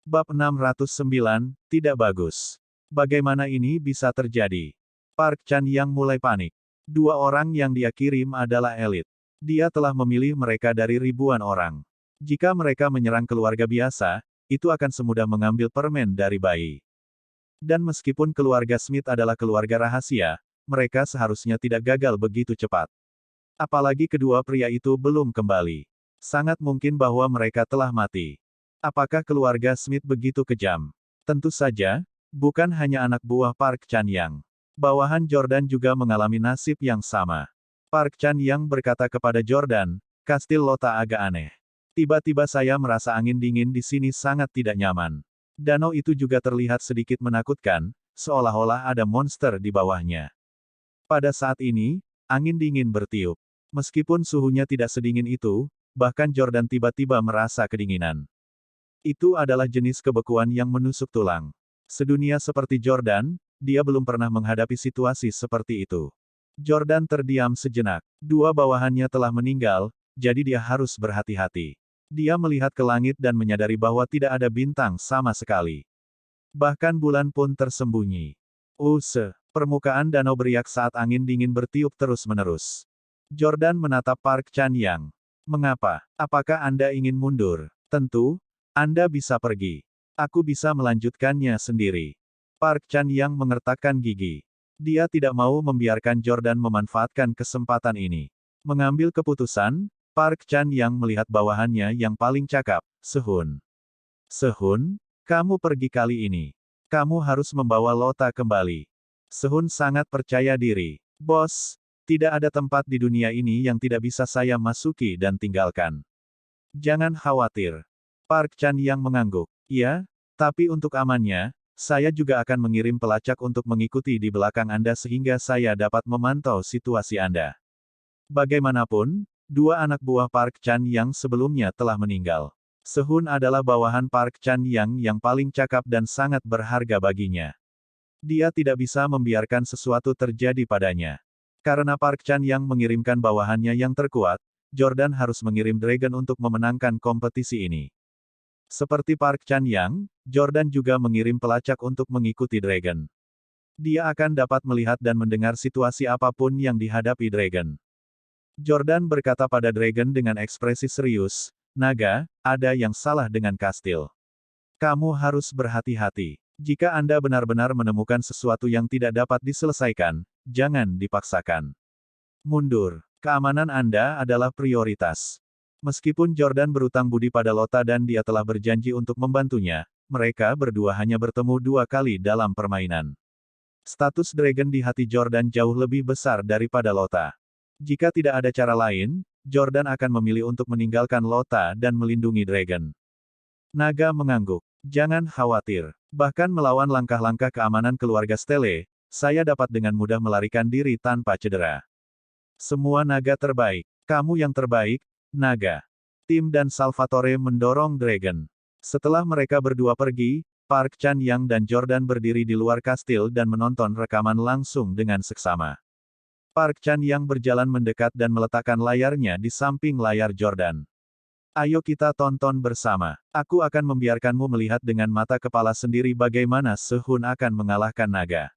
Bab 609, tidak bagus. Bagaimana ini bisa terjadi? Park Chan-yang mulai panik. Dua orang yang dia kirim adalah elit. Dia telah memilih mereka dari ribuan orang. Jika mereka menyerang keluarga biasa, itu akan semudah mengambil permen dari bayi. Dan meskipun keluarga Smith adalah keluarga rahasia, mereka seharusnya tidak gagal begitu cepat. Apalagi kedua pria itu belum kembali. Sangat mungkin bahwa mereka telah mati. Apakah keluarga Smith begitu kejam? Tentu saja, bukan hanya anak buah Park Chan-yang. Bawahan Jordan juga mengalami nasib yang sama. Park Chan-yang berkata kepada Jordan, "Kastil Lota agak aneh. Tiba-tiba saya merasa angin dingin di sini sangat tidak nyaman. Danau itu juga terlihat sedikit menakutkan, seolah-olah ada monster di bawahnya." Pada saat ini, angin dingin bertiup. Meskipun suhunya tidak sedingin itu, bahkan Jordan tiba-tiba merasa kedinginan. Itu adalah jenis kebekuan yang menusuk tulang. Sedunia seperti Jordan, dia belum pernah menghadapi situasi seperti itu. Jordan terdiam sejenak. Dua bawahannya telah meninggal, jadi dia harus berhati-hati. Dia melihat ke langit dan menyadari bahwa tidak ada bintang sama sekali. Bahkan bulan pun tersembunyi. Permukaan danau beriak saat angin dingin bertiup terus-menerus. Jordan menatap Park Chan-yang. "Mengapa? Apakah Anda ingin mundur?" "Tentu. Anda bisa pergi. Aku bisa melanjutkannya sendiri." Park Chan-yang mengertakkan gigi. Dia tidak mau membiarkan Jordan memanfaatkan kesempatan ini. Mengambil keputusan, Park Chan-yang melihat bawahannya yang paling cakap, Sehun. "Sehun, kamu pergi kali ini. Kamu harus membawa Lota kembali." Sehun sangat percaya diri. "Bos, tidak ada tempat di dunia ini yang tidak bisa saya masuki dan tinggalkan. Jangan khawatir." Park Chan-yang mengangguk. "Ya, tapi untuk amannya, saya juga akan mengirim pelacak untuk mengikuti di belakang Anda sehingga saya dapat memantau situasi Anda." Bagaimanapun, dua anak buah Park Chan-yang sebelumnya telah meninggal. Sehun adalah bawahan Park Chan-yang yang paling cakap dan sangat berharga baginya. Dia tidak bisa membiarkan sesuatu terjadi padanya. Karena Park Chan-yang mengirimkan bawahannya yang terkuat, Jordan harus mengirim Dragon untuk memenangkan kompetisi ini. Seperti Park Chan-yang, Jordan juga mengirim pelacak untuk mengikuti Dragon. Dia akan dapat melihat dan mendengar situasi apapun yang dihadapi Dragon. Jordan berkata pada Dragon dengan ekspresi serius, "Naga, ada yang salah dengan kastil. Kamu harus berhati-hati. Jika Anda benar-benar menemukan sesuatu yang tidak dapat diselesaikan, jangan dipaksakan. Mundur. Keamanan Anda adalah prioritas." Meskipun Jordan berutang budi pada Lota dan dia telah berjanji untuk membantunya, mereka berdua hanya bertemu dua kali dalam permainan. Status Dragon di hati Jordan jauh lebih besar daripada Lota. Jika tidak ada cara lain, Jordan akan memilih untuk meninggalkan Lota dan melindungi Dragon. Naga mengangguk. "Jangan khawatir. Bahkan melawan langkah-langkah keamanan keluarga Stele, saya dapat dengan mudah melarikan diri tanpa cedera. Semua naga terbaik. Kamu yang terbaik, Naga." Tim dan Salvatore mendorong Dragon. Setelah mereka berdua pergi, Park Chan-yang dan Jordan berdiri di luar kastil dan menonton rekaman langsung dengan seksama. Park Chan-yang berjalan mendekat dan meletakkan layarnya di samping layar Jordan. "Ayo kita tonton bersama. Aku akan membiarkanmu melihat dengan mata kepala sendiri bagaimana Sehun akan mengalahkan naga."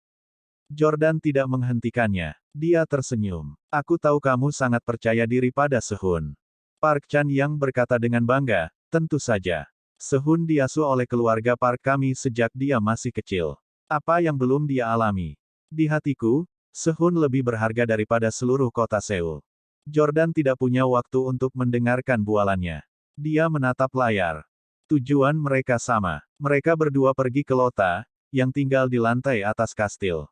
Jordan tidak menghentikannya. Dia tersenyum. "Aku tahu kamu sangat percaya diri pada Sehun." Park Chan-yang berkata dengan bangga, "Tentu saja. Sehun diasuh oleh keluarga Park kami sejak dia masih kecil. Apa yang belum dia alami? Di hatiku, Sehun lebih berharga daripada seluruh kota Seoul." Jordan tidak punya waktu untuk mendengarkan bualannya. Dia menatap layar. Tujuan mereka sama. Mereka berdua pergi ke Lota, yang tinggal di lantai atas kastil.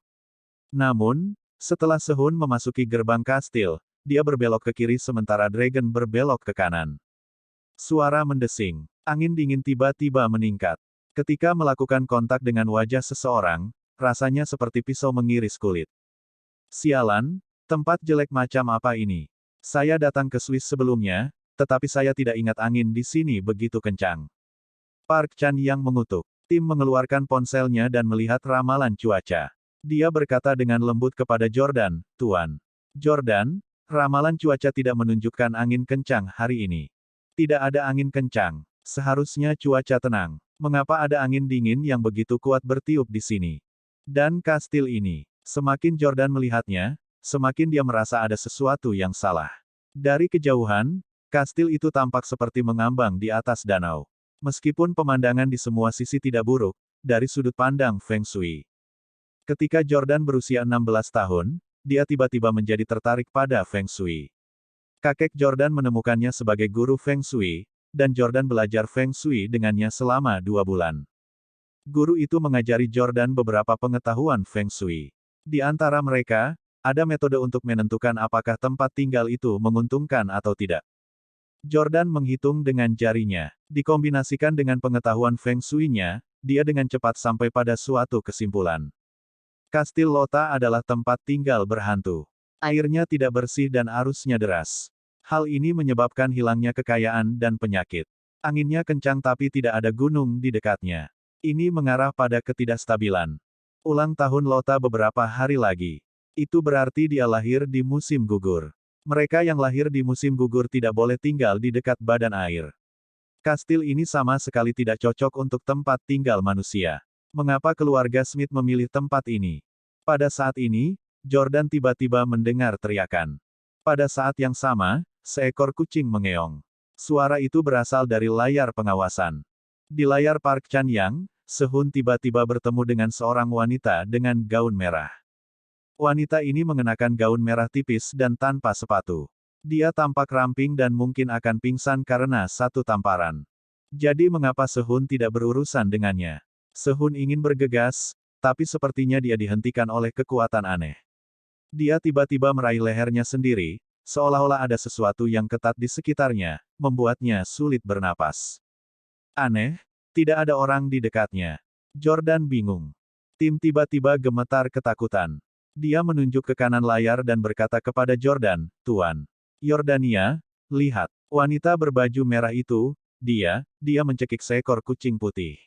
Namun, setelah Sehun memasuki gerbang kastil, dia berbelok ke kiri sementara Dragon berbelok ke kanan. Suara mendesing. Angin dingin tiba-tiba meningkat. Ketika melakukan kontak dengan wajah seseorang, rasanya seperti pisau mengiris kulit. "Sialan, tempat jelek macam apa ini? Saya datang ke Swiss sebelumnya, tetapi saya tidak ingat angin di sini begitu kencang." Park Chan-yang mengutuk. Tim mengeluarkan ponselnya dan melihat ramalan cuaca. Dia berkata dengan lembut kepada Jordan, "Tuan Jordan, ramalan cuaca tidak menunjukkan angin kencang hari ini. Tidak ada angin kencang. Seharusnya cuaca tenang." Mengapa ada angin dingin yang begitu kuat bertiup di sini? Dan kastil ini. Semakin Jordan melihatnya, semakin dia merasa ada sesuatu yang salah. Dari kejauhan, kastil itu tampak seperti mengambang di atas danau. Meskipun pemandangan di semua sisi tidak buruk, dari sudut pandang Feng Shui. Ketika Jordan berusia 16 tahun, dia tiba-tiba menjadi tertarik pada Feng Shui. Kakek Jordan menemukannya sebagai guru Feng Shui, dan Jordan belajar Feng Shui dengannya selama 2 bulan. Guru itu mengajari Jordan beberapa pengetahuan Feng Shui. Di antara mereka, ada metode untuk menentukan apakah tempat tinggal itu menguntungkan atau tidak. Jordan menghitung dengan jarinya. Dikombinasikan dengan pengetahuan Feng Shui-nya, dia dengan cepat sampai pada suatu kesimpulan. Kastil Lota adalah tempat tinggal berhantu. Airnya tidak bersih dan arusnya deras. Hal ini menyebabkan hilangnya kekayaan dan penyakit. Anginnya kencang tapi tidak ada gunung di dekatnya. Ini mengarah pada ketidakstabilan. Ulang tahun Lota beberapa hari lagi. Itu berarti dia lahir di musim gugur. Mereka yang lahir di musim gugur tidak boleh tinggal di dekat badan air. Kastil ini sama sekali tidak cocok untuk tempat tinggal manusia. Mengapa keluarga Smith memilih tempat ini? Pada saat ini, Jordan tiba-tiba mendengar teriakan. Pada saat yang sama, seekor kucing mengeong. Suara itu berasal dari layar pengawasan. Di layar Park Chan-yang, Sehun tiba-tiba bertemu dengan seorang wanita dengan gaun merah. Wanita ini mengenakan gaun merah tipis dan tanpa sepatu. Dia tampak ramping dan mungkin akan pingsan karena satu tamparan. Jadi mengapa Sehun tidak berurusan dengannya? Sehun ingin bergegas, tapi sepertinya dia dihentikan oleh kekuatan aneh. Dia tiba-tiba meraih lehernya sendiri, seolah-olah ada sesuatu yang ketat di sekitarnya, membuatnya sulit bernapas. Aneh, tidak ada orang di dekatnya. Jordan bingung. Tim tiba-tiba gemetar ketakutan. Dia menunjuk ke kanan layar dan berkata kepada Jordan, "Tuan Yordania, lihat. Wanita berbaju merah itu, dia mencekik seekor kucing putih."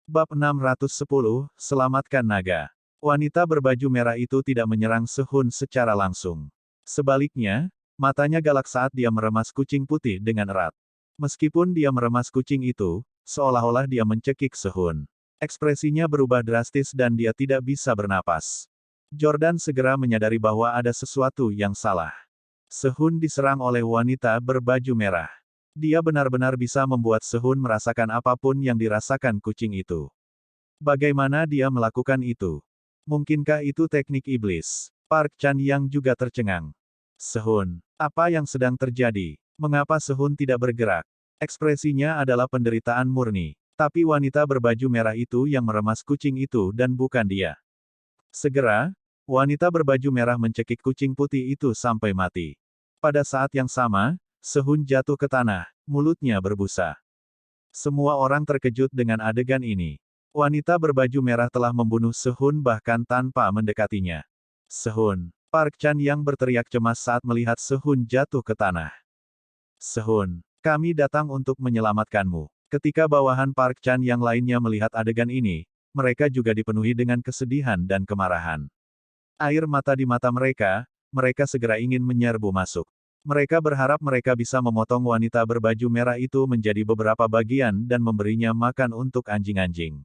Bab 610, Selamatkan Naga. Wanita berbaju merah itu tidak menyerang Sehun secara langsung. Sebaliknya, matanya galak saat dia meremas kucing putih dengan erat. Meskipun dia meremas kucing itu, seolah-olah dia mencekik Sehun. Ekspresinya berubah drastis dan dia tidak bisa bernapas. Jordan segera menyadari bahwa ada sesuatu yang salah. Sehun diserang oleh wanita berbaju merah. Dia benar-benar bisa membuat Sehun merasakan apapun yang dirasakan kucing itu. Bagaimana dia melakukan itu? Mungkinkah itu teknik iblis? Park Chan-yang juga tercengang. Sehun, apa yang sedang terjadi? Mengapa Sehun tidak bergerak? Ekspresinya adalah penderitaan murni. Tapi wanita berbaju merah itu yang meremas kucing itu dan bukan dia. Segera, wanita berbaju merah mencekik kucing putih itu sampai mati. Pada saat yang sama, Sehun jatuh ke tanah, mulutnya berbusa. Semua orang terkejut dengan adegan ini. Wanita berbaju merah telah membunuh Sehun bahkan tanpa mendekatinya. Sehun, Park Chan-yang berteriak cemas saat melihat Sehun jatuh ke tanah. Sehun, kami datang untuk menyelamatkanmu. Ketika bawahan Park Chan yang lainnya melihat adegan ini, mereka juga dipenuhi dengan kesedihan dan kemarahan. Air mata di mata mereka segera ingin menyerbu masuk. Mereka berharap mereka bisa memotong wanita berbaju merah itu menjadi beberapa bagian dan memberinya makan untuk anjing-anjing.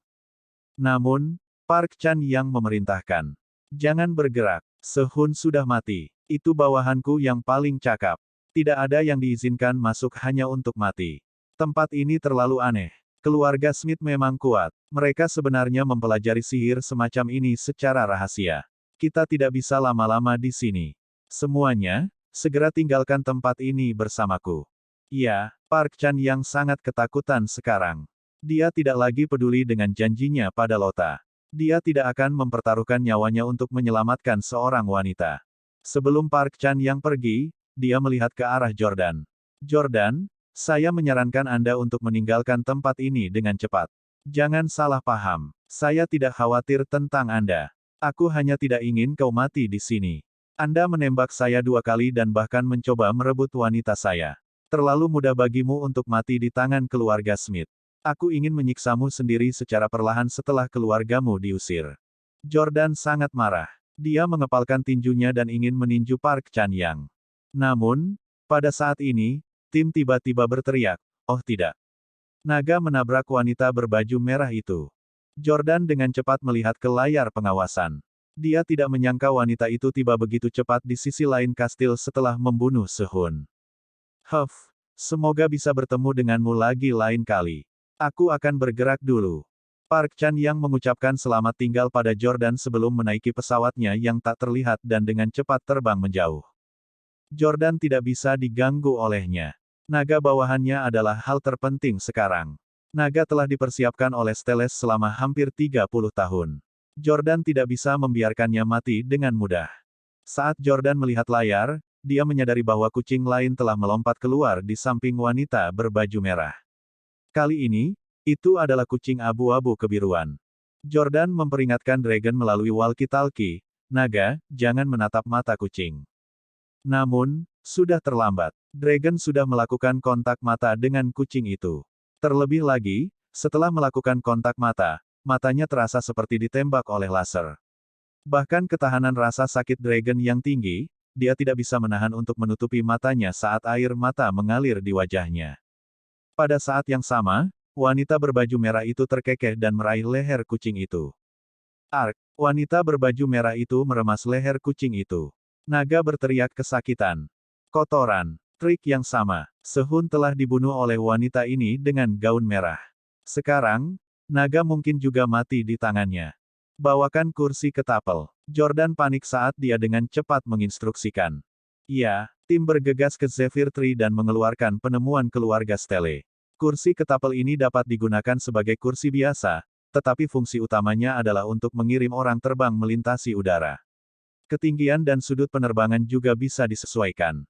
Namun, Park Chan yang memerintahkan. Jangan bergerak, Sehun sudah mati. Itu bawahanku yang paling cakap. Tidak ada yang diizinkan masuk hanya untuk mati. Tempat ini terlalu aneh. Keluarga Smith memang kuat. Mereka sebenarnya mempelajari sihir semacam ini secara rahasia. Kita tidak bisa lama-lama di sini. Semuanya, segera tinggalkan tempat ini bersamaku. Ya, Park Chan yang sangat ketakutan sekarang. Dia tidak lagi peduli dengan janjinya pada Lota. Dia tidak akan mempertaruhkan nyawanya untuk menyelamatkan seorang wanita. Sebelum Park Chan yang pergi, dia melihat ke arah Jordan. Jordan, saya menyarankan Anda untuk meninggalkan tempat ini dengan cepat. Jangan salah paham. Saya tidak khawatir tentang Anda. Aku hanya tidak ingin kau mati di sini. Anda menembak saya 2 kali dan bahkan mencoba merebut wanita saya. Terlalu mudah bagimu untuk mati di tangan keluarga Smith. Aku ingin menyiksamu sendiri secara perlahan setelah keluargamu diusir. Jordan sangat marah. Dia mengepalkan tinjunya dan ingin meninju Park Chan-yang. Namun, pada saat ini, tim tiba-tiba berteriak, "Oh tidak! Naga menabrak wanita berbaju merah itu. Jordan dengan cepat melihat ke layar pengawasan. Dia tidak menyangka wanita itu tiba begitu cepat di sisi lain kastil setelah membunuh Sehun. Huff, semoga bisa bertemu denganmu lagi lain kali. Aku akan bergerak dulu. Park Chan-yang mengucapkan selamat tinggal pada Jordan sebelum menaiki pesawatnya yang tak terlihat dan dengan cepat terbang menjauh. Jordan tidak bisa diganggu olehnya. Naga bawahannya adalah hal terpenting sekarang. Naga telah dipersiapkan oleh Steles selama hampir 30 tahun. Jordan tidak bisa membiarkannya mati dengan mudah. Saat Jordan melihat layar, dia menyadari bahwa kucing lain telah melompat keluar di samping wanita berbaju merah. Kali ini, itu adalah kucing abu-abu kebiruan. Jordan memperingatkan Dragon melalui walkie-talkie, "Naga, jangan menatap mata kucing." Namun, sudah terlambat. Dragon sudah melakukan kontak mata dengan kucing itu. Terlebih lagi, setelah melakukan kontak mata, matanya terasa seperti ditembak oleh laser. Bahkan ketahanan rasa sakit Dragon yang tinggi, dia tidak bisa menahan untuk menutupi matanya saat air mata mengalir di wajahnya. Pada saat yang sama, wanita berbaju merah itu terkekeh dan meraih leher kucing itu. Ark, wanita berbaju merah itu meremas leher kucing itu. Naga berteriak kesakitan. Kotoran. Trik yang sama. Sehun telah dibunuh oleh wanita ini dengan gaun merah. Sekarang, naga mungkin juga mati di tangannya. Bawakan kursi ke tapel. Jordan panik saat dia dengan cepat menginstruksikan. Ya, tim bergegas ke Zephyr Tree dan mengeluarkan penemuan keluarga Stele. Kursi ketapel ini dapat digunakan sebagai kursi biasa, tetapi fungsi utamanya adalah untuk mengirim orang terbang melintasi udara. Ketinggian dan sudut penerbangan juga bisa disesuaikan.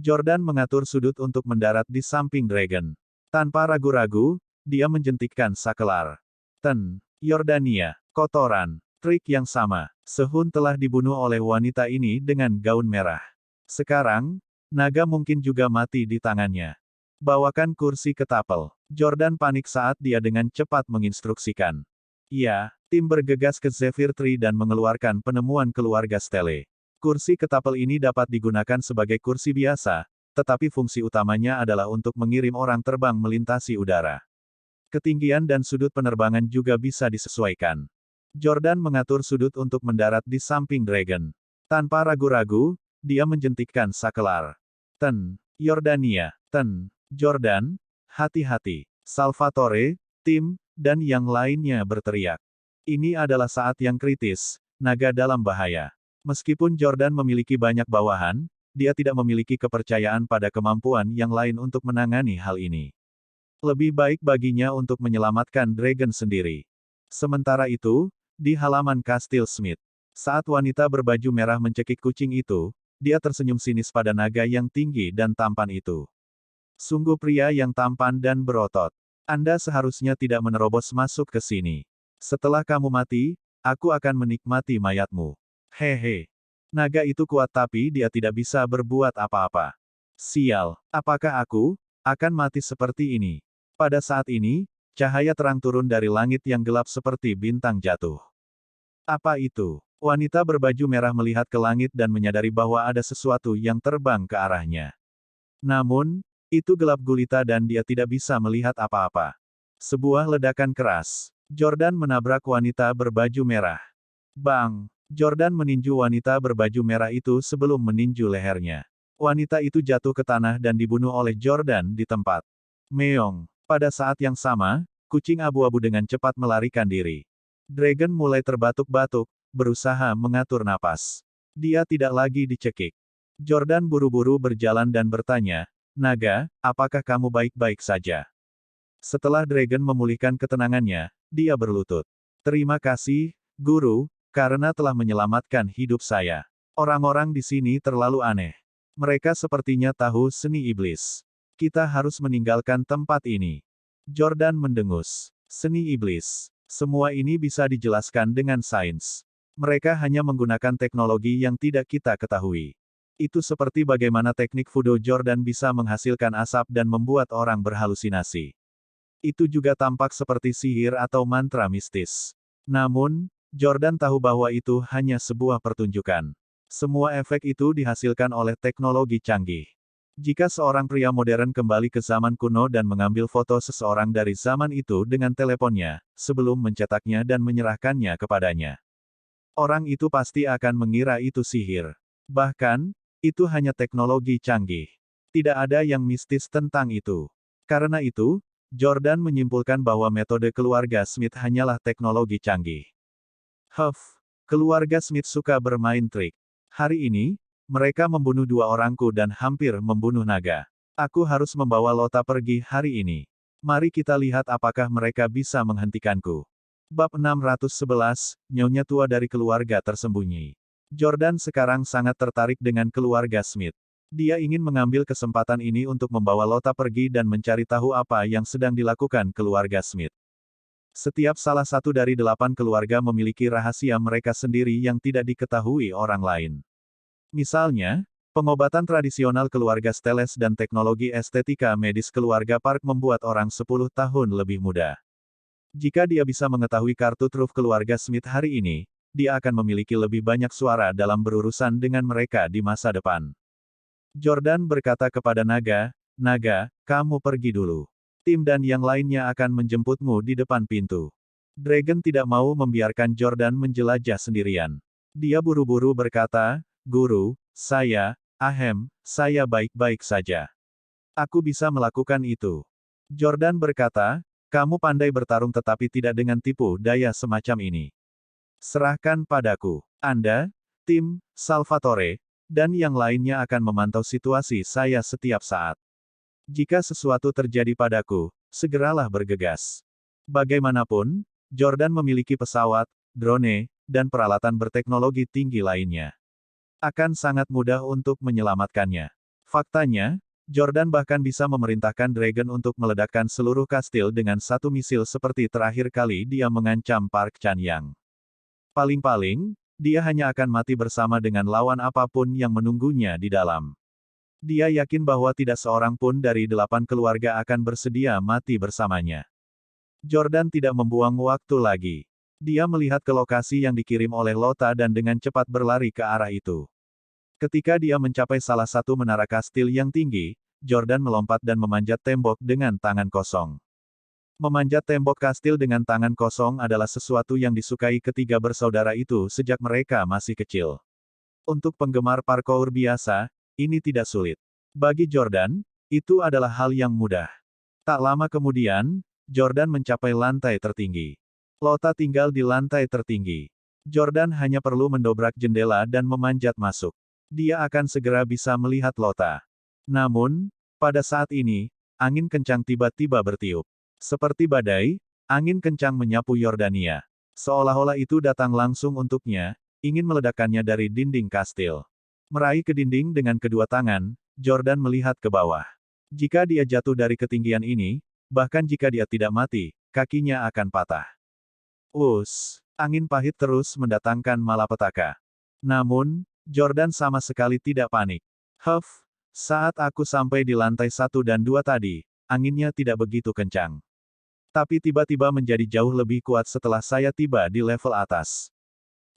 Jordan mengatur sudut untuk mendarat di samping Dragon. Tanpa ragu-ragu, dia menjentikkan sakelar. Yordania. Kotoran. Trik yang sama. Sehun telah dibunuh oleh wanita ini dengan gaun merah. Sekarang, naga mungkin juga mati di tangannya. Bawakan kursi ke tapel. Jordan panik saat dia dengan cepat menginstruksikan. Ya, tim bergegas ke Zephyr Tree dan mengeluarkan penemuan keluarga Stele. Kursi ketapel ini dapat digunakan sebagai kursi biasa, tetapi fungsi utamanya adalah untuk mengirim orang terbang melintasi udara. Ketinggian dan sudut penerbangan juga bisa disesuaikan. Jordan mengatur sudut untuk mendarat di samping Dragon. Tanpa ragu-ragu, dia menjentikkan sakelar. Yordania. Jordan, hati-hati. Salvatore, tim, dan yang lainnya berteriak. Ini adalah saat yang kritis, naga dalam bahaya. Meskipun Jordan memiliki banyak bawahan, dia tidak memiliki kepercayaan pada kemampuan yang lain untuk menangani hal ini. Lebih baik baginya untuk menyelamatkan Dragon sendiri. Sementara itu, di halaman Kastil Smith, saat wanita berbaju merah mencekik kucing itu, dia tersenyum sinis pada naga yang tinggi dan tampan itu. Sungguh pria yang tampan dan berotot. Anda seharusnya tidak menerobos masuk ke sini. Setelah kamu mati, aku akan menikmati mayatmu. Hehe. Naga itu kuat tapi dia tidak bisa berbuat apa-apa. Sial, apakah aku akan mati seperti ini? Pada saat ini, cahaya terang turun dari langit yang gelap seperti bintang jatuh. Apa itu? Wanita berbaju merah melihat ke langit dan menyadari bahwa ada sesuatu yang terbang ke arahnya. Namun, itu gelap gulita dan dia tidak bisa melihat apa-apa. Sebuah ledakan keras. Jordan menabrak wanita berbaju merah. Bang! Jordan meninju wanita berbaju merah itu sebelum meninju lehernya. Wanita itu jatuh ke tanah dan dibunuh oleh Jordan di tempat. Meong. Pada saat yang sama, kucing abu-abu dengan cepat melarikan diri. Dragon mulai terbatuk-batuk, berusaha mengatur napas. Dia tidak lagi dicekik. Jordan buru-buru berjalan dan bertanya, "Naga, apakah kamu baik-baik saja?" Setelah Dragon memulihkan ketenangannya, dia berlutut. "Terima kasih, Guru, karena telah menyelamatkan hidup saya. Orang-orang di sini terlalu aneh. Mereka sepertinya tahu seni iblis. Kita harus meninggalkan tempat ini." Jordan mendengus. Seni iblis. Semua ini bisa dijelaskan dengan sains. Mereka hanya menggunakan teknologi yang tidak kita ketahui. Itu seperti bagaimana teknik Fudo Jordan bisa menghasilkan asap dan membuat orang berhalusinasi. Itu juga tampak seperti sihir atau mantra mistis. Namun, Jordan tahu bahwa itu hanya sebuah pertunjukan. Semua efek itu dihasilkan oleh teknologi canggih. Jika seorang pria modern kembali ke zaman kuno dan mengambil foto seseorang dari zaman itu dengan teleponnya, sebelum mencetaknya dan menyerahkannya kepadanya, orang itu pasti akan mengira itu sihir. Bahkan, itu hanya teknologi canggih. Tidak ada yang mistis tentang itu. Karena itu, Jordan menyimpulkan bahwa metode keluarga Smith hanyalah teknologi canggih. Keluarga Smith suka bermain trik. Hari ini, mereka membunuh dua orangku dan hampir membunuh naga. Aku harus membawa Lota pergi hari ini. Mari kita lihat apakah mereka bisa menghentikanku. Bab 611, Nyonya tua dari keluarga tersembunyi. Jordan sekarang sangat tertarik dengan keluarga Smith. Dia ingin mengambil kesempatan ini untuk membawa Lota pergi dan mencari tahu apa yang sedang dilakukan keluarga Smith. Setiap salah satu dari 8 keluarga memiliki rahasia mereka sendiri yang tidak diketahui orang lain. Misalnya, pengobatan tradisional keluarga Steles dan teknologi estetika medis keluarga Park membuat orang 10 tahun lebih muda. Jika dia bisa mengetahui kartu truf keluarga Smith hari ini, dia akan memiliki lebih banyak suara dalam berurusan dengan mereka di masa depan. Jordan berkata kepada naga, "Naga, kamu pergi dulu. Tim dan yang lainnya akan menjemputmu di depan pintu." Dragon tidak mau membiarkan Jordan menjelajah sendirian. Dia buru-buru berkata, "Guru, saya baik-baik saja. Aku bisa melakukan itu." Jordan berkata, "Kamu pandai bertarung tetapi tidak dengan tipu daya semacam ini. Serahkan padaku. Anda, tim, Salvatore, dan yang lainnya akan memantau situasi saya setiap saat. Jika sesuatu terjadi padaku, segeralah bergegas." Bagaimanapun, Jordan memiliki pesawat, drone, dan peralatan berteknologi tinggi lainnya. Akan sangat mudah untuk menyelamatkannya. Faktanya, Jordan bahkan bisa memerintahkan Dragon untuk meledakkan seluruh kastil dengan satu misil seperti terakhir kali dia mengancam Park Chan-yang. Paling-paling, dia hanya akan mati bersama dengan lawan apapun yang menunggunya di dalam. Dia yakin bahwa tidak seorang pun dari 8 keluarga akan bersedia mati bersamanya. Jordan tidak membuang waktu lagi. Dia melihat ke lokasi yang dikirim oleh Lota dan dengan cepat berlari ke arah itu. Ketika dia mencapai salah satu menara kastil yang tinggi, Jordan melompat dan memanjat tembok dengan tangan kosong. Memanjat tembok kastil dengan tangan kosong adalah sesuatu yang disukai ketiga bersaudara itu sejak mereka masih kecil. Untuk penggemar parkour biasa, ini tidak sulit. Bagi Jordan, itu adalah hal yang mudah. Tak lama kemudian, Jordan mencapai lantai tertinggi. Lota tinggal di lantai tertinggi. Jordan hanya perlu mendobrak jendela dan memanjat masuk. Dia akan segera bisa melihat Lota. Namun, pada saat ini, angin kencang tiba-tiba bertiup. Seperti badai, angin kencang menyapu Yordania. Seolah-olah itu datang langsung untuknya, ingin meledakkannya dari dinding kastil. Meraih ke dinding dengan kedua tangan, Jordan melihat ke bawah. Jika dia jatuh dari ketinggian ini, bahkan jika dia tidak mati, kakinya akan patah. Angin pahit terus mendatangkan malapetaka. Namun, Jordan sama sekali tidak panik. Saat aku sampai di lantai 1 dan 2 tadi, anginnya tidak begitu kencang. Tapi tiba-tiba menjadi jauh lebih kuat setelah saya tiba di level atas.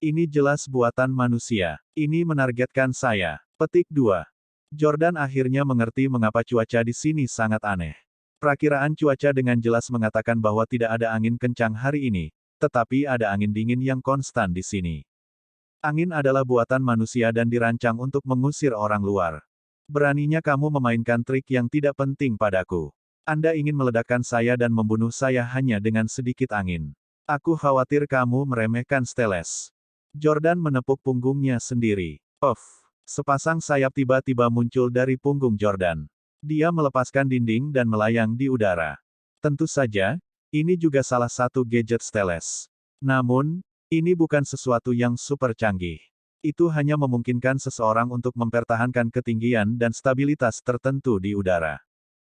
Ini jelas buatan manusia. Ini menargetkan saya. Petik 2. Jordan akhirnya mengerti mengapa cuaca di sini sangat aneh. Perakiraan cuaca dengan jelas mengatakan bahwa tidak ada angin kencang hari ini, tetapi ada angin dingin yang konstan di sini. Angin adalah buatan manusia dan dirancang untuk mengusir orang luar. Beraninya kamu memainkan trik yang tidak penting padaku. Anda ingin meledakkan saya dan membunuh saya hanya dengan sedikit angin. Aku khawatir kamu meremehkan Steles. Jordan menepuk punggungnya sendiri. Sepasang sayap tiba-tiba muncul dari punggung Jordan. Dia melepaskan dinding dan melayang di udara. Tentu saja, ini juga salah satu gadget Steles. Namun, ini bukan sesuatu yang super canggih. Itu hanya memungkinkan seseorang untuk mempertahankan ketinggian dan stabilitas tertentu di udara.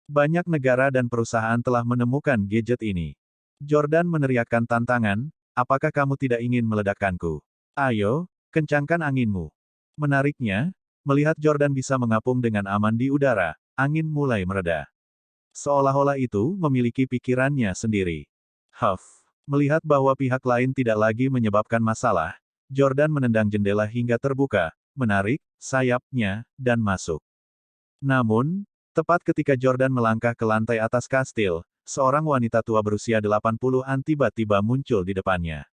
Banyak negara dan perusahaan telah menemukan gadget ini. Jordan meneriakkan tantangan, apakah kamu tidak ingin meledakkanku? Ayo, kencangkan anginmu. Menariknya, melihat Jordan bisa mengapung dengan aman di udara, angin mulai mereda. Seolah-olah itu memiliki pikirannya sendiri. Melihat bahwa pihak lain tidak lagi menyebabkan masalah, Jordan menendang jendela hingga terbuka, menarik sayapnya, dan masuk. Namun, tepat ketika Jordan melangkah ke lantai atas kastil, seorang wanita tua berusia 80-an tiba-tiba muncul di depannya.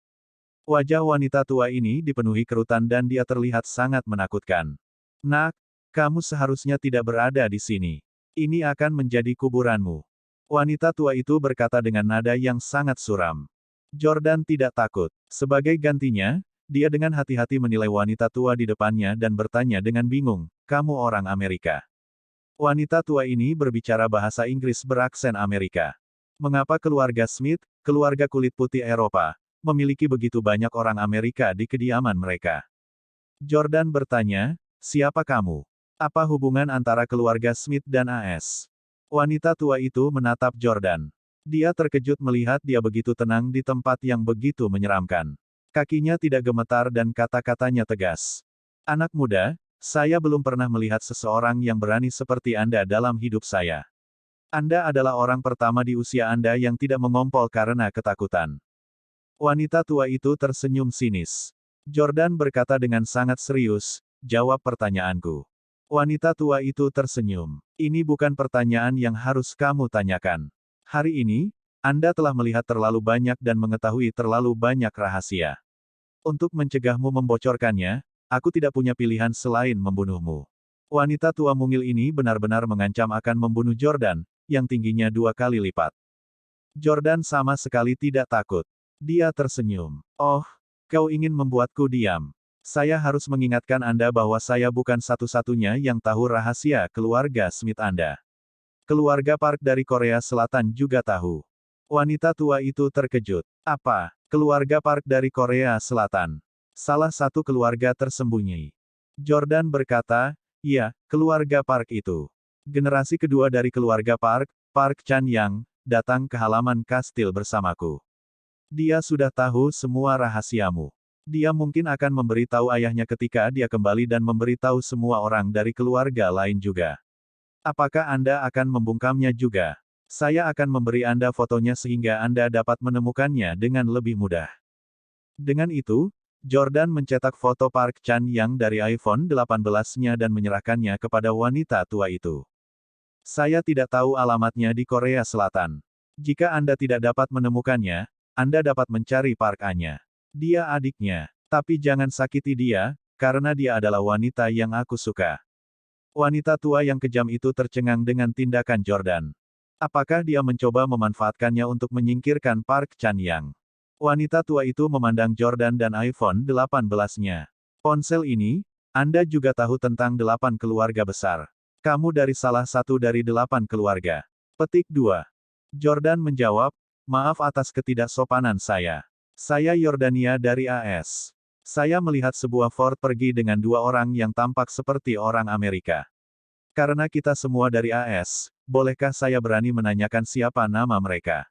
Wajah wanita tua ini dipenuhi kerutan dan dia terlihat sangat menakutkan. Nak, kamu seharusnya tidak berada di sini. Ini akan menjadi kuburanmu. Wanita tua itu berkata dengan nada yang sangat suram. Jordan tidak takut. Sebagai gantinya, dia dengan hati-hati menilai wanita tua di depannya dan bertanya dengan bingung, "Kamu orang Amerika?" Wanita tua ini berbicara bahasa Inggris beraksen Amerika. Mengapa keluarga Smith, keluarga kulit putih Eropa, memiliki begitu banyak orang Amerika di kediaman mereka? Jordan bertanya, "Siapa kamu? Apa hubungan antara keluarga Smith dan AS?" Wanita tua itu menatap Jordan. Dia terkejut melihat dia begitu tenang di tempat yang begitu menyeramkan. Kakinya tidak gemetar dan kata-katanya tegas. "Anak muda, saya belum pernah melihat seseorang yang berani seperti Anda dalam hidup saya. Anda adalah orang pertama di usia Anda yang tidak mengompol karena ketakutan." Wanita tua itu tersenyum sinis. Jordan berkata dengan sangat serius, "Jawab pertanyaanku." Wanita tua itu tersenyum. "Ini bukan pertanyaan yang harus kamu tanyakan. Hari ini, Anda telah melihat terlalu banyak dan mengetahui terlalu banyak rahasia. Untuk mencegahmu membocorkannya, aku tidak punya pilihan selain membunuhmu." Wanita tua mungil ini benar-benar mengancam akan membunuh Jordan, yang tingginya 2 kali lipat. Jordan sama sekali tidak takut. Dia tersenyum. "Oh, kau ingin membuatku diam. Saya harus mengingatkan Anda bahwa saya bukan satu-satunya yang tahu rahasia keluarga Smith Anda. Keluarga Park dari Korea Selatan juga tahu." Wanita tua itu terkejut. "Apa? Keluarga Park dari Korea Selatan? Salah satu keluarga tersembunyi?" Jordan berkata, "Ya, keluarga Park itu. Generasi kedua dari keluarga Park, Park Chan-yang, datang ke halaman kastil bersamaku. Dia sudah tahu semua rahasiamu. Dia mungkin akan memberitahu ayahnya ketika dia kembali dan memberitahu semua orang dari keluarga lain juga. Apakah Anda akan membungkamnya juga? Saya akan memberi Anda fotonya sehingga Anda dapat menemukannya dengan lebih mudah." Dengan itu, Jordan mencetak foto Park Chan-yang dari iPhone 18-nya dan menyerahkannya kepada wanita tua itu. "Saya tidak tahu alamatnya di Korea Selatan. Jika Anda tidak dapat menemukannya, Anda dapat mencari Park A-nya. Dia adiknya. Tapi jangan sakiti dia, karena dia adalah wanita yang aku suka." Wanita tua yang kejam itu tercengang dengan tindakan Jordan. Apakah dia mencoba memanfaatkannya untuk menyingkirkan Park Chan-yang? Wanita tua itu memandang Jordan dan iPhone 18-nya. "Ponsel ini, Anda juga tahu tentang 8 keluarga besar. Kamu dari salah satu dari 8 keluarga." Petik 2. Jordan menjawab, "Maaf atas ketidaksopanan saya. Saya Yordania dari AS. Saya melihat sebuah Ford pergi dengan 2 orang yang tampak seperti orang Amerika. Karena kita semua dari AS, bolehkah saya berani menanyakan siapa nama mereka?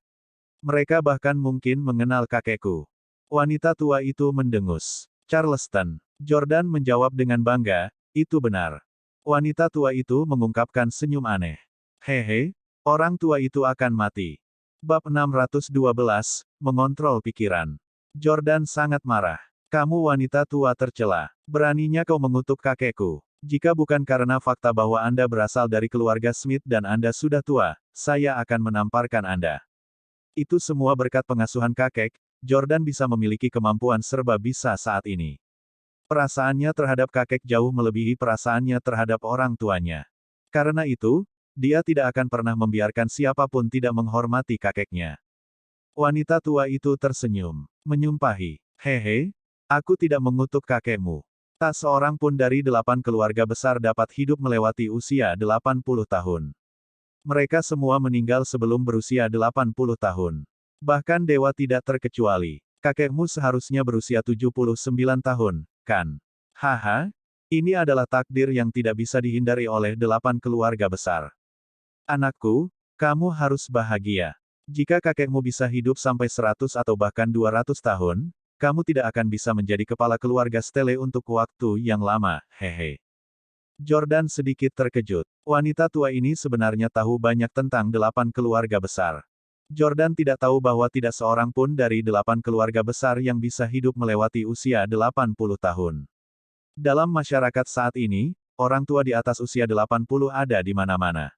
Mereka bahkan mungkin mengenal kakekku." Wanita tua itu mendengus. "Charleston." Jordan menjawab dengan bangga, "Itu benar." Wanita tua itu mengungkapkan senyum aneh. "Hehe, orang tua itu akan mati." Bab 612, Mengontrol Pikiran. Jordan sangat marah. "Kamu wanita tua tercela. Beraninya kau mengutuk kakekku. Jika bukan karena fakta bahwa Anda berasal dari keluarga Smith dan Anda sudah tua, saya akan menamparkan Anda." Itu semua berkat pengasuhan kakek, Jordan bisa memiliki kemampuan serba bisa saat ini. Perasaannya terhadap kakek jauh melebihi perasaannya terhadap orang tuanya. Karena itu, dia tidak akan pernah membiarkan siapapun tidak menghormati kakeknya. Wanita tua itu tersenyum, menyumpahi, "Hehe, aku tidak mengutuk kakekmu. Tak seorang pun dari 8 keluarga besar dapat hidup melewati usia 80 tahun. Mereka semua meninggal sebelum berusia 80 tahun. Bahkan dewa tidak terkecuali. Kakekmu seharusnya berusia 79 tahun, kan? Haha, ini adalah takdir yang tidak bisa dihindari oleh 8 keluarga besar. Anakku, kamu harus bahagia. Jika kakekmu bisa hidup sampai 100 atau bahkan 200 tahun, kamu tidak akan bisa menjadi kepala keluarga Stele untuk waktu yang lama, hehe." Jordan sedikit terkejut. Wanita tua ini sebenarnya tahu banyak tentang 8 keluarga besar. Jordan tidak tahu bahwa tidak seorang pun dari 8 keluarga besar yang bisa hidup melewati usia 80 tahun. Dalam masyarakat saat ini, orang tua di atas usia 80 ada di mana-mana.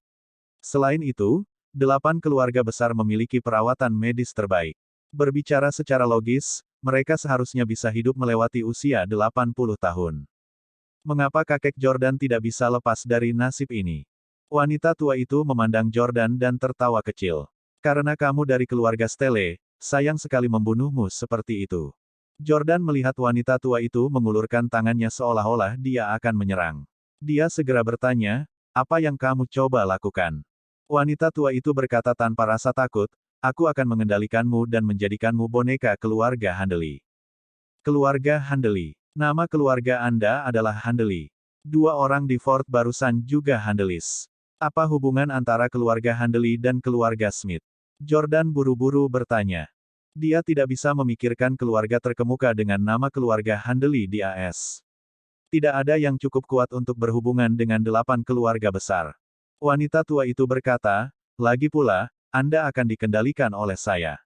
Selain itu, 8 keluarga besar memiliki perawatan medis terbaik. Berbicara secara logis, mereka seharusnya bisa hidup melewati usia 80 tahun. Mengapa kakek Jordan tidak bisa lepas dari nasib ini? Wanita tua itu memandang Jordan dan tertawa kecil. Karena kamu dari keluarga Stele, sayang sekali membunuhmu seperti itu. Jordan melihat wanita tua itu mengulurkan tangannya seolah-olah dia akan menyerang. Dia segera bertanya, apa yang kamu coba lakukan? Wanita tua itu berkata tanpa rasa takut, aku akan mengendalikanmu dan menjadikanmu boneka keluarga Handeli. Keluarga Handeli. Nama keluarga Anda adalah Handeli. 2 orang di Fort barusan juga Handelis. Apa hubungan antara keluarga Handeli dan keluarga Smith? Jordan buru-buru bertanya. Dia tidak bisa memikirkan keluarga terkemuka dengan nama keluarga Handeli di AS. Tidak ada yang cukup kuat untuk berhubungan dengan 8 keluarga besar. Wanita tua itu berkata, lagi pula, Anda akan dikendalikan oleh saya.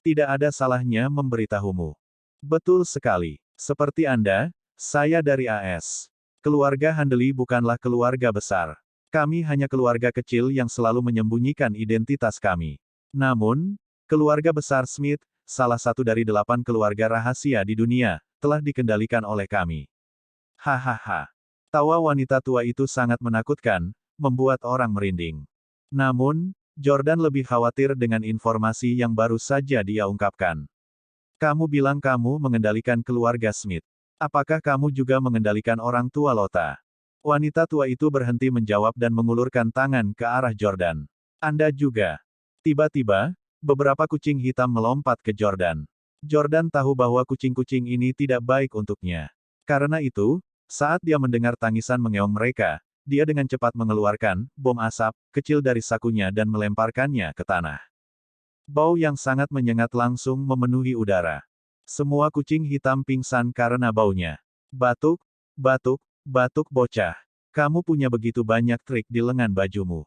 Tidak ada salahnya memberitahumu. Betul sekali. Seperti Anda, saya dari AS. Keluarga Handeli bukanlah keluarga besar. Kami hanya keluarga kecil yang selalu menyembunyikan identitas kami. Namun, keluarga besar Smith, salah satu dari 8 keluarga rahasia di dunia, telah dikendalikan oleh kami. Hahaha. Tawa wanita tua itu sangat menakutkan, membuat orang merinding. Namun, Jordan lebih khawatir dengan informasi yang baru saja dia ungkapkan. Kamu bilang kamu mengendalikan keluarga Smith. Apakah kamu juga mengendalikan orang tua Lota? Wanita tua itu berhenti menjawab dan mengulurkan tangan ke arah Jordan. Anda juga. Tiba-tiba, beberapa kucing hitam melompat ke Jordan. Jordan tahu bahwa kucing-kucing ini tidak baik untuknya. Karena itu, saat dia mendengar tangisan mengeong mereka, dia dengan cepat mengeluarkan bom asap kecil dari sakunya dan melemparkannya ke tanah. Bau yang sangat menyengat langsung memenuhi udara. Semua kucing hitam pingsan karena baunya. Batuk, batuk, batuk bocah. Kamu punya begitu banyak trik di lengan bajumu.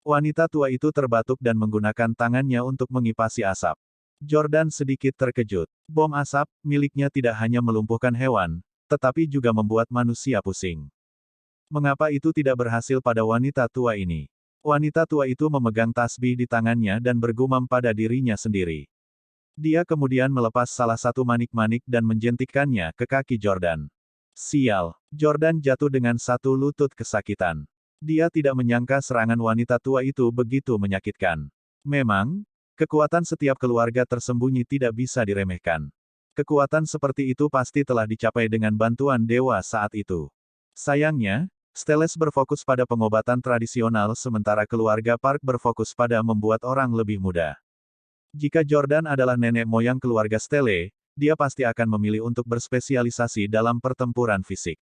Wanita tua itu terbatuk dan menggunakan tangannya untuk mengipasi asap. Jordan sedikit terkejut. Bom asap miliknya tidak hanya melumpuhkan hewan, tetapi juga membuat manusia pusing. Mengapa itu tidak berhasil pada wanita tua ini? Wanita tua itu memegang tasbih di tangannya dan bergumam pada dirinya sendiri. Dia kemudian melepas salah satu manik-manik dan menjentikkannya ke kaki Jordan. Sial, Jordan jatuh dengan satu lutut kesakitan. Dia tidak menyangka serangan wanita tua itu begitu menyakitkan. Memang, kekuatan setiap keluarga tersembunyi tidak bisa diremehkan. Kekuatan seperti itu pasti telah dicapai dengan bantuan dewa saat itu. Sayangnya, Steles berfokus pada pengobatan tradisional sementara keluarga Park berfokus pada membuat orang lebih muda. Jika Jordan adalah nenek moyang keluarga Stele, dia pasti akan memilih untuk berspesialisasi dalam pertempuran fisik.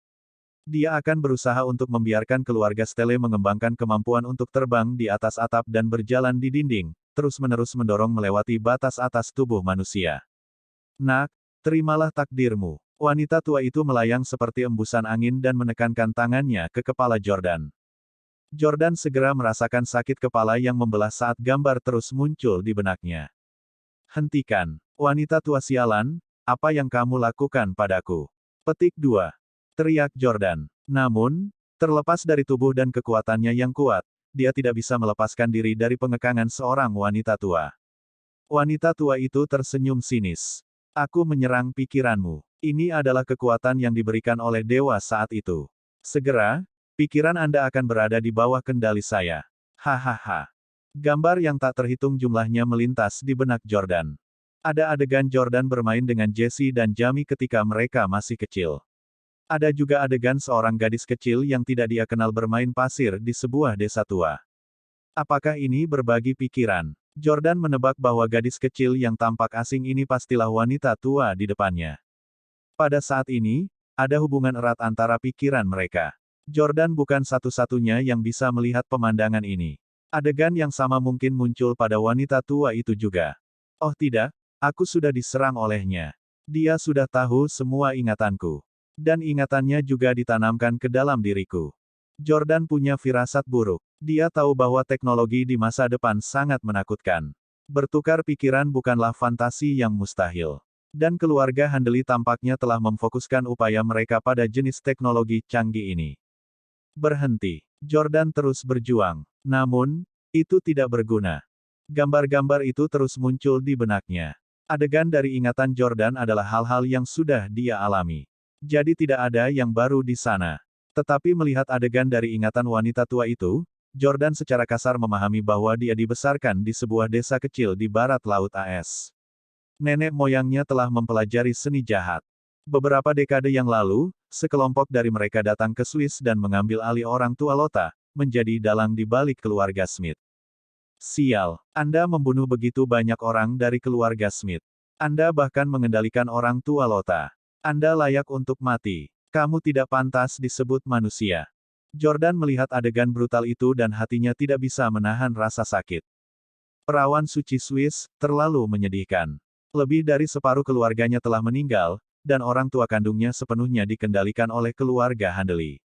Dia akan berusaha untuk membiarkan keluarga Stele mengembangkan kemampuan untuk terbang di atas atap dan berjalan di dinding, terus-menerus mendorong melewati batas atas tubuh manusia. Nak, terimalah takdirmu. Wanita tua itu melayang seperti embusan angin dan menekankan tangannya ke kepala Jordan. Jordan segera merasakan sakit kepala yang membelah saat gambar terus muncul di benaknya. Hentikan. Wanita tua sialan, apa yang kamu lakukan padaku? Petik 2. Teriak Jordan. Namun, terlepas dari tubuh dan kekuatannya yang kuat, dia tidak bisa melepaskan diri dari pengekangan seorang wanita tua. Wanita tua itu tersenyum sinis. Aku menyerang pikiranmu. Ini adalah kekuatan yang diberikan oleh dewa saat itu. Segera, pikiran Anda akan berada di bawah kendali saya. Hahaha. Gambar yang tak terhitung jumlahnya melintas di benak Jordan. Ada adegan Jordan bermain dengan Jesse dan Jamie ketika mereka masih kecil. Ada juga adegan seorang gadis kecil yang tidak dia kenal bermain pasir di sebuah desa tua. Apakah ini berbagi pikiran? Jordan menebak bahwa gadis kecil yang tampak asing ini pastilah wanita tua di depannya. Pada saat ini, ada hubungan erat antara pikiran mereka. Jordan bukan satu-satunya yang bisa melihat pemandangan ini. Adegan yang sama mungkin muncul pada wanita tua itu juga. Oh tidak, aku sudah diserang olehnya. Dia sudah tahu semua ingatanku. Dan ingatannya juga ditanamkan ke dalam diriku. Jordan punya firasat buruk. Dia tahu bahwa teknologi di masa depan sangat menakutkan. Bertukar pikiran bukanlah fantasi yang mustahil. Dan keluarga Handeli tampaknya telah memfokuskan upaya mereka pada jenis teknologi canggih ini. Berhenti. Jordan terus berjuang. Namun, itu tidak berguna. Gambar-gambar itu terus muncul di benaknya. Adegan dari ingatan Jordan adalah hal-hal yang sudah dia alami. Jadi tidak ada yang baru di sana. Tetapi melihat adegan dari ingatan wanita tua itu, Jordan secara kasar memahami bahwa dia dibesarkan di sebuah desa kecil di barat laut AS. Nenek moyangnya telah mempelajari seni jahat. Beberapa dekade yang lalu, sekelompok dari mereka datang ke Swiss dan mengambil alih orang tua Lotta, menjadi dalang di balik keluarga Smith. Sial, Anda membunuh begitu banyak orang dari keluarga Smith. Anda bahkan mengendalikan orang tua Lotta. Anda layak untuk mati. Kamu tidak pantas disebut manusia. Jordan melihat adegan brutal itu dan hatinya tidak bisa menahan rasa sakit. Perawan suci Swiss, terlalu menyedihkan. Lebih dari separuh keluarganya telah meninggal, dan orang tua kandungnya sepenuhnya dikendalikan oleh keluarga Handley.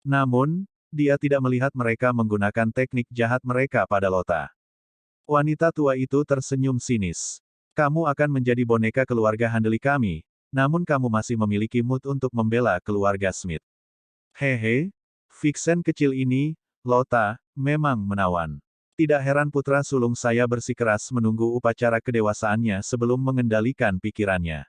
Namun, dia tidak melihat mereka menggunakan teknik jahat mereka pada Lotta. Wanita tua itu tersenyum sinis. Kamu akan menjadi boneka keluarga Handley kami, namun kamu masih memiliki mood untuk membela keluarga Smith. Hehe, Vixen kecil ini, Lotta, memang menawan. Tidak heran putra sulung saya bersikeras menunggu upacara kedewasaannya sebelum mengendalikan pikirannya.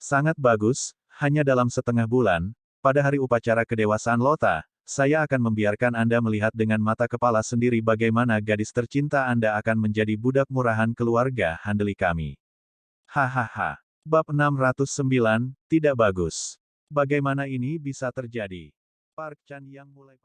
Sangat bagus, hanya dalam setengah bulan, pada hari upacara kedewasaan Lotta, saya akan membiarkan Anda melihat dengan mata kepala sendiri bagaimana gadis tercinta Anda akan menjadi budak murahan keluarga Handley kami. Hahaha. Bab 609, tidak bagus. Bagaimana ini bisa terjadi? Park Chan yang mulai